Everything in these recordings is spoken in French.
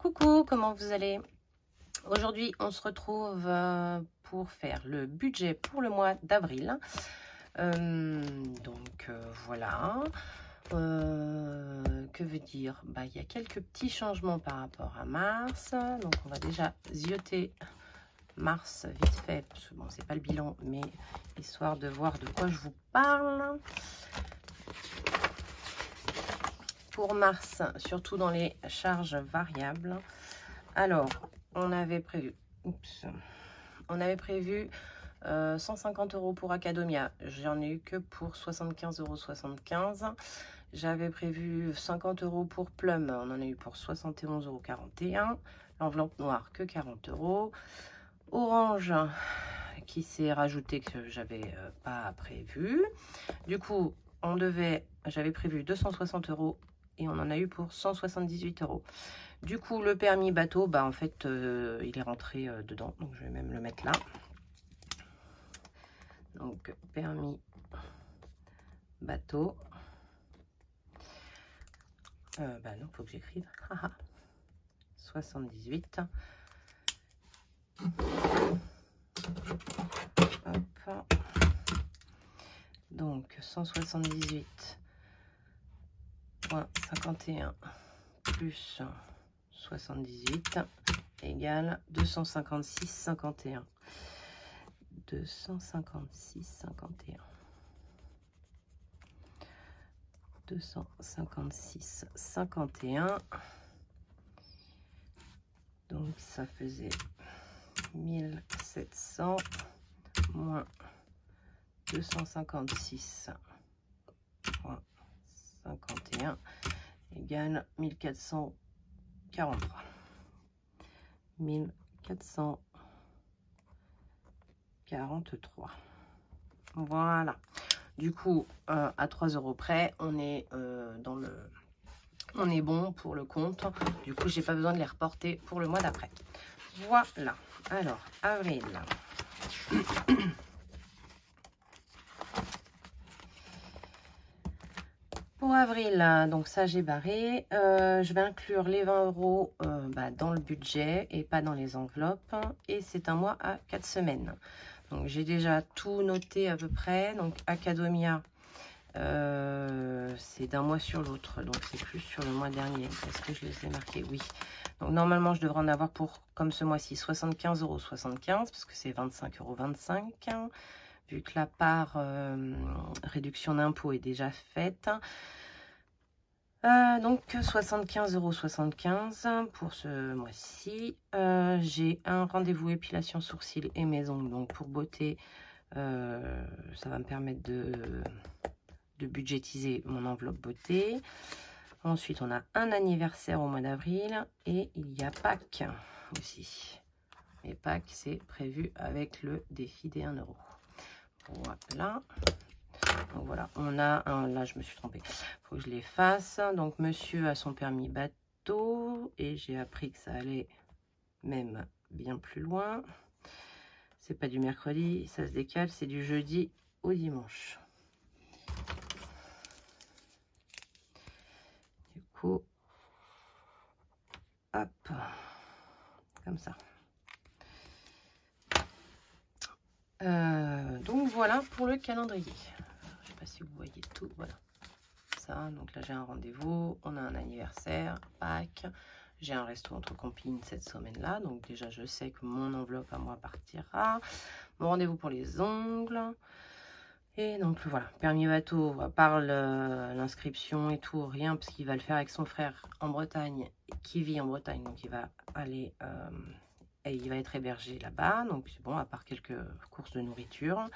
Coucou, comment vous allez? Aujourd'hui, on se retrouve pour faire le budget pour le mois d'avril. Voilà. Que veut dire? Il y a quelques petits changements par rapport à mars. Donc, on va déjà zioter mars vite fait. Parce que bon, c'est pas le bilan, mais histoire de voir de quoi je vous parle. Pour mars, surtout dans les charges variables. Alors, on avait prévu 150 € pour Academia. J'en ai eu que pour 75,75 €. J'avais prévu 50 € pour Plum. On en a eu pour 71,41 €. L'enveloppe noire que 40 €. Orange qui s'est rajouté que j'avais pas prévu. Du coup, j'avais prévu 260 € et on en a eu pour 178 €. Du coup, le permis bateau, en fait, il est rentré dedans. Donc, je vais même le mettre là. Donc, permis bateau. Non, il faut que j'écrive. 78. Hop. Donc, 178,51 plus 78 égale 256,51. 256,51. 256,51. Donc ça faisait 1700 moins 256,51 égale 1443. 1443. Voilà. Du coup, à 3 € près, on est on est bon pour le compte. Du coup, j'ai pas besoin de les reporter pour le mois d'après. Voilà. Alors, avril. Pour avril, donc ça j'ai barré. Je vais inclure les 20 € dans le budget et pas dans les enveloppes. Et c'est un mois à 4 semaines. Donc j'ai déjà tout noté à peu près. Donc Academia, c'est d'un mois sur l'autre. Donc c'est plus sur le mois dernier. Est-ce que je les ai marqués? Oui. Donc normalement je devrais en avoir pour, comme ce mois-ci, 75,75 € parce que c'est 25,25 €. Vu que la part réduction d'impôt est déjà faite. Donc 75,75 € pour ce mois-ci. J'ai un rendez-vous épilation sourcils et mes ongles. Donc pour beauté, ça va me permettre de budgétiser mon enveloppe beauté. Ensuite, on a un anniversaire au mois d'avril et il y a Pâques aussi. Et Pâques, c'est prévu avec le défi des 1 €. Voilà. Donc voilà, on a un, là je me suis trompée, faut que je les fasse. Donc monsieur a son permis bateau et j'ai appris que ça allait même bien plus loin. C'est pas du mercredi, ça se décale, c'est du jeudi au dimanche. Du coup, hop, comme ça. Donc voilà pour le calendrier. Je sais pas si vous voyez tout. Voilà. Ça, donc là j'ai un rendez-vous. On a un anniversaire, Pâques. J'ai un resto entre copines cette semaine-là. Donc déjà je sais que mon enveloppe à moi partira. Mon rendez-vous pour les ongles. Et donc voilà, permis bateau, à part l'inscription et tout, rien, parce qu'il va le faire avec son frère en Bretagne, qui vit en Bretagne. Donc il va aller... et il va être hébergé là-bas, donc c'est bon, à part quelques courses de nourriture.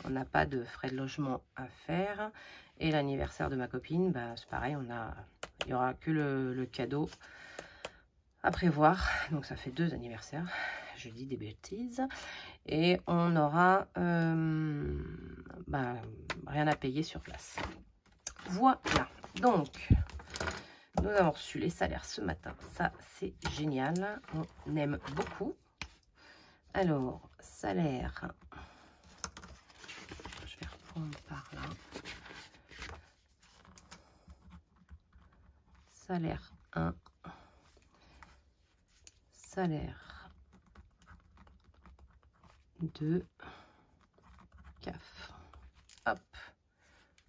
On n'a pas de frais de logement à faire. Et l'anniversaire de ma copine, c'est pareil, il n'y aura que le cadeau à prévoir. Donc ça fait 2 anniversaires, je dis des bêtises. Et on aura rien à payer sur place. Voilà, donc... Nous avons reçu les salaires ce matin. Ça, c'est génial. On aime beaucoup. Alors, salaire. Je vais reprendre par là. Salaire 1. salaire de CAF. Hop,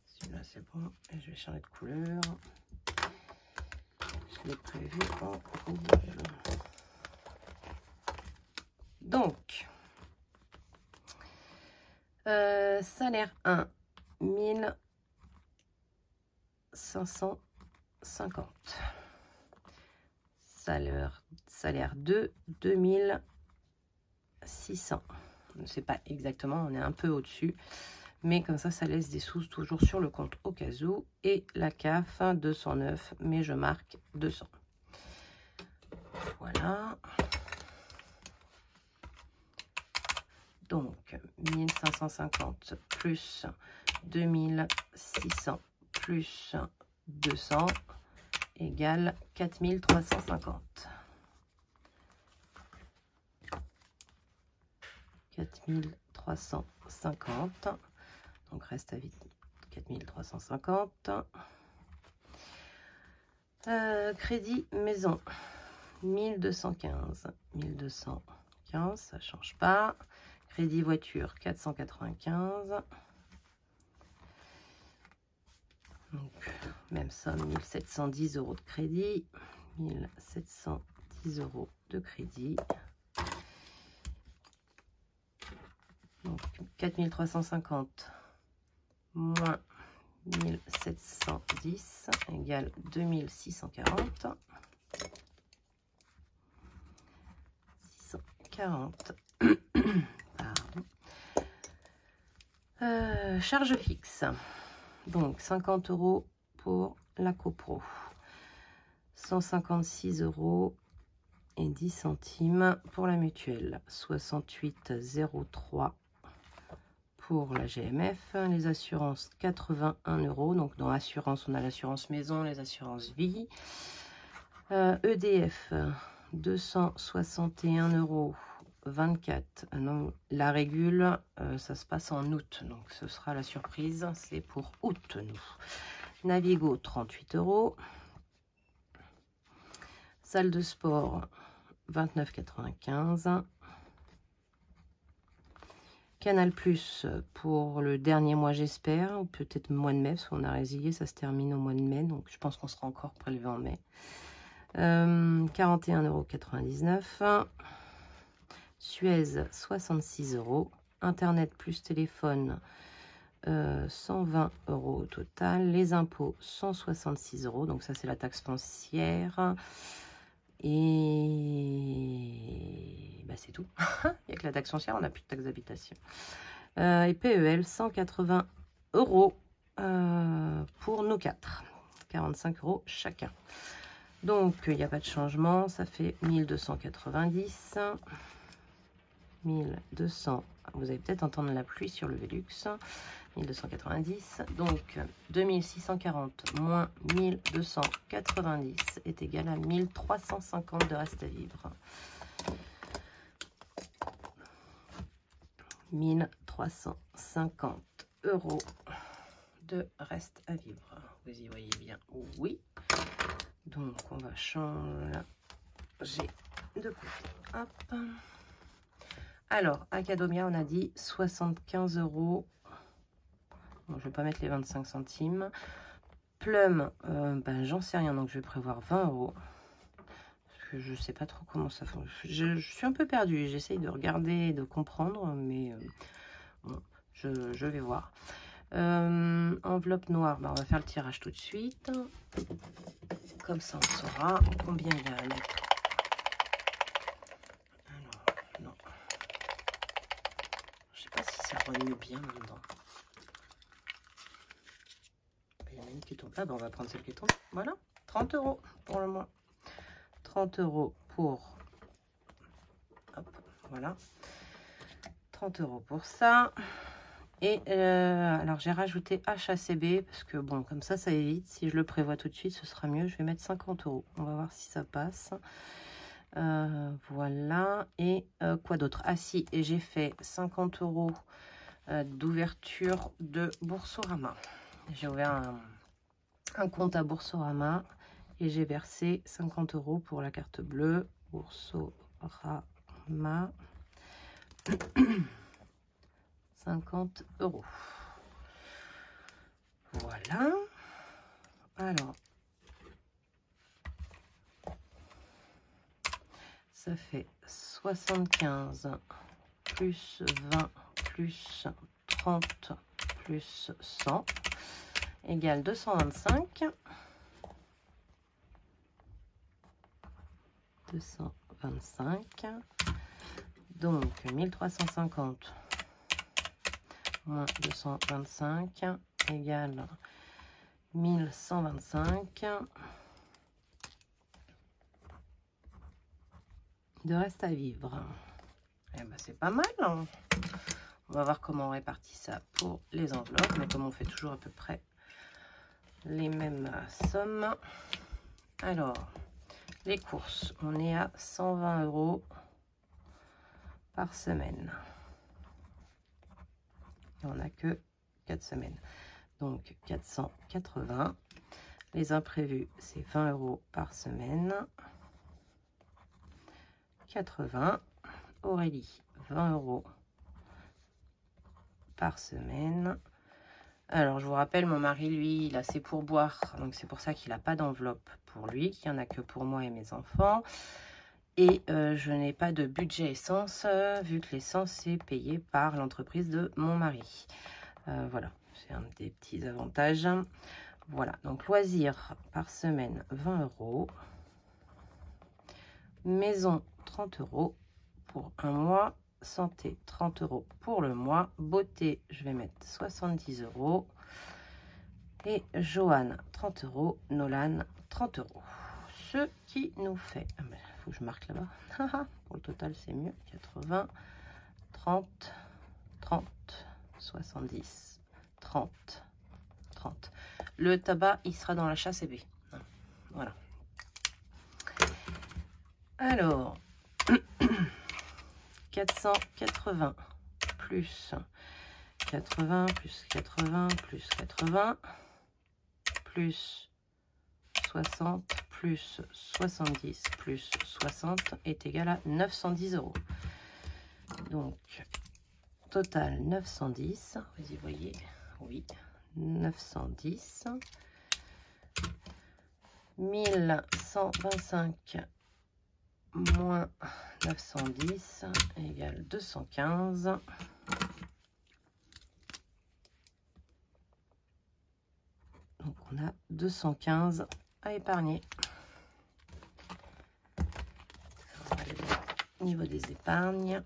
celui-là c'est bon. Et je vais changer de couleur. Je l'ai prévu en rouge. Donc, salaire 1, 1550. Salaire 2, 2600. Je ne sais pas exactement, on est un peu au-dessus. Mais comme ça laisse des sous toujours sur le compte au cas où. Et la CAF, 209, mais je marque 200. Voilà. Donc, 1550 plus 2600 plus 200 égale 4350. 4350. Donc, reste à vide 4350. Crédit maison, 1215. 1215, ça ne change pas. Crédit voiture, 495. Donc, même somme, 1710 € de crédit. 1710 € de crédit. Donc, 4350 moins 1710 égale 2640. 640. Pardon. Charge fixe. Donc, 50 € pour la copro. 156 € et 10 centimes pour la mutuelle. 68,03 pour la GMF. Les assurances, 81 €. Donc, dans l'assurance, on a l'assurance maison, les assurances vie. EDF, 261,24 €. Non, la régule, ça se passe en août. Donc, ce sera la surprise. C'est pour août, nous. Navigo, 38 €. Salle de sport, 29,95 €. Canal Plus pour le dernier mois, j'espère, ou peut-être le mois de mai, parce qu'on a résilié, ça se termine au mois de mai, donc je pense qu'on sera encore prélevé en mai. 41,99 €. Suez, 66 €. Internet plus téléphone, 120 € au total. Les impôts, 166 €. Donc ça, c'est la taxe foncière. Et bah, c'est tout. Il n'y a que la taxe foncière, on n'a plus de taxe d'habitation. Et PEL, 180 € pour nous 4. 45 € chacun. Donc, il n'y a pas de changement. Ça fait 1290. 1200. Vous allez peut-être entendre la pluie sur le Velux. 1290. Donc, 2640 moins 1290 est égal à 1350 de reste à vivre. 1350 € de reste à vivre. Vous y voyez bien? Oui. Donc, on va changer de côté. Hop. Alors, Academia, on a dit 75 €. Bon, je ne vais pas mettre les 25 centimes. Plum, ben, j'en sais rien, donc je vais prévoir 20 €. Parce que je ne sais pas trop comment ça fonctionne. Je suis un peu perdue. J'essaye de regarder et de comprendre, mais bon, je vais voir. Enveloppe noire, ben, on va faire le tirage tout de suite. Comme ça, on saura combien il y a à mettre. Alors, non. Je sais pas si ça remue bien là-dedans. Il y en a une qui tombe là, ben, on va prendre celle qui tombe. Voilà, 30 € pour le mois. 30 € pour... Hop, voilà. 30 € pour ça. Et alors j'ai rajouté HACB parce que bon, comme ça évite. Si je le prévois tout de suite, ce sera mieux. Je vais mettre 50 €. On va voir si ça passe. Voilà. Et quoi d'autre? Ah si, et j'ai fait 50 € d'ouverture de Boursorama. J'ai ouvert un compte à Boursorama et j'ai versé 50 € pour la carte bleue. Boursorama. Castorama. 50 €. Voilà. Alors, ça fait 75 plus 20 plus 30 plus 100 égale 225. 225. Donc 1350 moins 225 égale 1125. De reste à vivre. Eh ben, c'est pas mal, hein. On va voir comment on répartit ça pour les enveloppes. Mais comme on fait toujours à peu près les mêmes sommes. Alors, les courses. On est à 120 € par semaine. Et on n'a que 4 semaines. Donc 480. Les imprévus, c'est 20 € par semaine. 80. Aurélie, 20 € par semaine. Alors, je vous rappelle, mon mari, lui, il a ses pourboires. Donc, c'est pour ça qu'il n'a pas d'enveloppe pour lui, qu'il n'y en a que pour moi et mes enfants. Et je n'ai pas de budget essence, vu que l'essence est payée par l'entreprise de mon mari. Voilà, c'est un des petits avantages. Voilà, donc loisirs par semaine, 20 €. Maison, 30 € pour un mois. Santé, 30 € pour le mois. Beauté, je vais mettre 70 €. Et Joanne, 30 €. Nolan, 30 €. Ce qui nous fait... Il faut que je marque là-bas. Pour le total, c'est mieux. 80, 30, 30, 70, 30, 30. Le tabac, il sera dans l'achat CB. Voilà. Alors... 480 plus 80 plus 80 plus 80 plus 60 plus 70 plus 60 est égal à 910 €. Donc, total 910. Vous y voyez, oui, 910. 1125 moins 910 égale 215. Donc on a 215 à épargner. On va aller voir au niveau des épargnes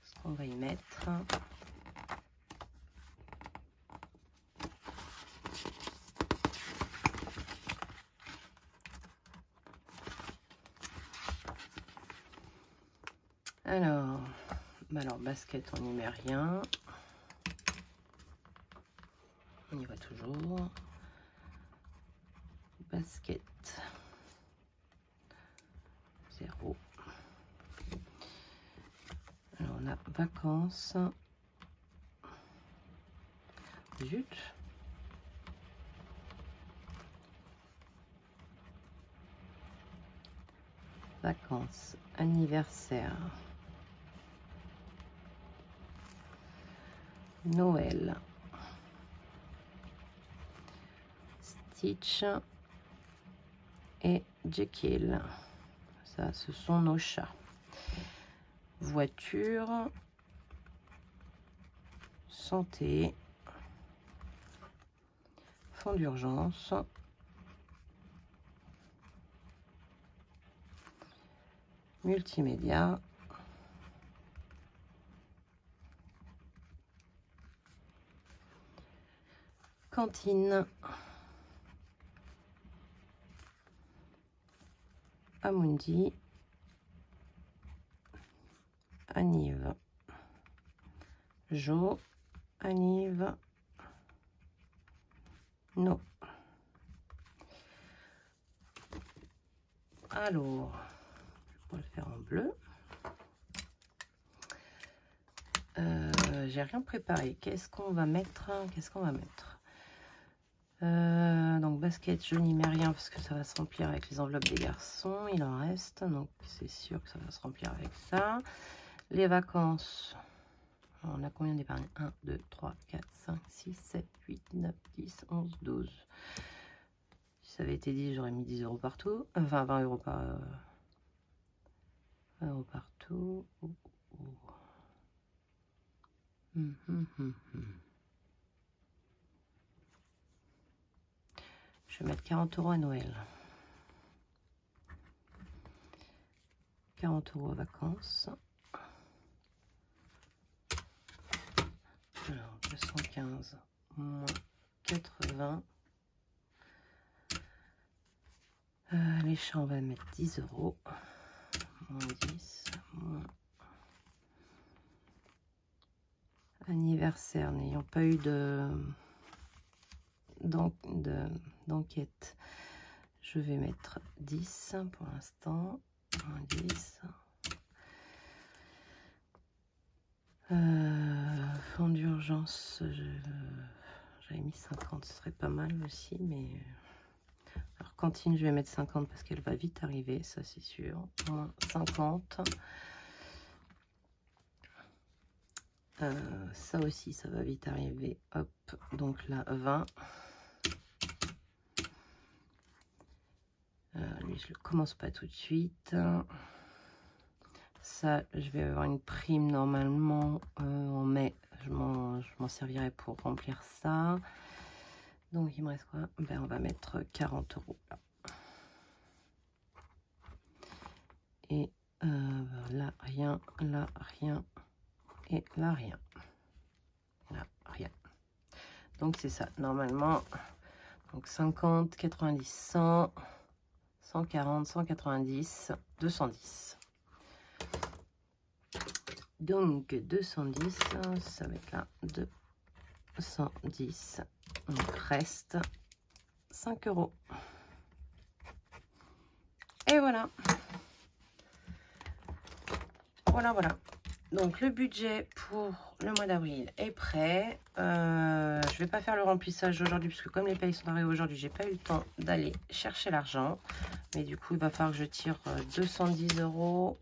ce qu'on va y mettre. Alors basket, on n'y met rien. On y va toujours. Basket, 0. Alors on a vacances. Zut. Vacances, anniversaire. Noël, Stitch et Jekyll. Ça, ce sont nos chats. Voiture, santé, fonds d'urgence, multimédia, cantine, Amundi, Anive, Jo, Anive, non. Alors, on va le faire en bleu. J'ai rien préparé. Qu'est-ce qu'on va mettre? Donc basket, je n'y mets rien parce que ça va se remplir avec les enveloppes des garçons. Il en reste, donc c'est sûr que ça va se remplir avec ça. Les vacances, on a combien d'épargne? 1, 2, 3, 4, 5, 6, 7, 8, 9, 10, 11, 12. Si ça avait été 10, j'aurais mis 10 euros partout. Enfin, 20 euros par... 20 euros partout. Je vais mettre 40 euros à Noël. 40 euros à vacances. Alors, 215 moins 80. Les chats, on va mettre 10 euros. Moins 10. Moins... Anniversaire, n'ayant pas eu d'enquête, je vais mettre 10 pour l'instant. 10. Fonds d'urgence, j'avais mis 50, ce serait pas mal aussi, mais alors cantine, je vais mettre 50 parce qu'elle va vite arriver, ça c'est sûr. Moins 50. Ça aussi, ça va vite arriver. Hop, donc là, 20. Lui, je ne le commence pas tout de suite. Ça, je vais avoir une prime normalement en mai. Je m'en servirai pour remplir ça. Donc, il me reste quoi? Ben, on va mettre 40 euros là. Et là, rien. Là, rien. Et là, rien. Là, rien. Donc, c'est ça. Normalement, donc 50, 90, 100, 140, 190, 210. Donc, 210, ça va être là. 210. Donc, reste 5 euros. Et voilà. Voilà. Donc le budget pour le mois d'avril est prêt. Je vais pas faire le remplissage aujourd'hui puisque comme les payes sont arrivées aujourd'hui, j'ai pas eu le temps d'aller chercher l'argent. Mais du coup, il va falloir que je tire 210 euros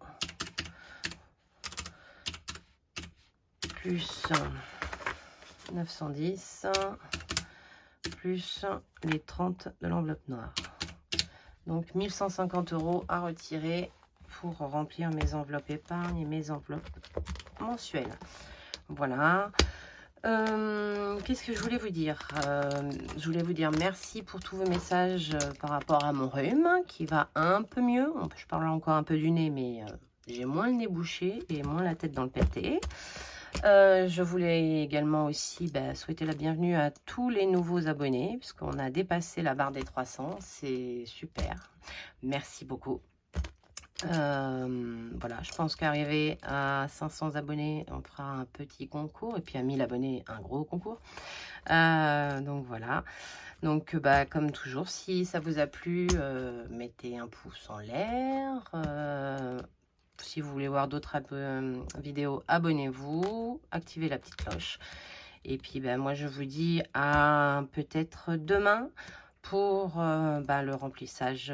plus 910 plus les 30 de l'enveloppe noire. Donc 1150 euros à retirer pour remplir mes enveloppes épargne et mes enveloppes mensuelles. Voilà. Qu'est-ce que je voulais vous dire? Je voulais vous dire merci pour tous vos messages par rapport à mon rhume qui va un peu mieux. Je parle encore un peu du nez, mais j'ai moins le nez bouché et moins la tête dans le pâté. Je voulais également aussi souhaiter la bienvenue à tous les nouveaux abonnés puisqu'on a dépassé la barre des 300. C'est super. Merci beaucoup. Voilà, je pense qu'arriver à 500 abonnés, on fera un petit concours. Et puis à 1000 abonnés, un gros concours. Donc voilà. Donc comme toujours, si ça vous a plu, mettez un pouce en l'air. Si vous voulez voir d'autres vidéos, abonnez-vous. Activez la petite cloche. Et puis moi, je vous dis à peut-être demain pour le remplissage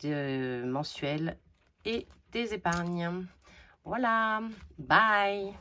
mensuel et des épargnes. Voilà, bye!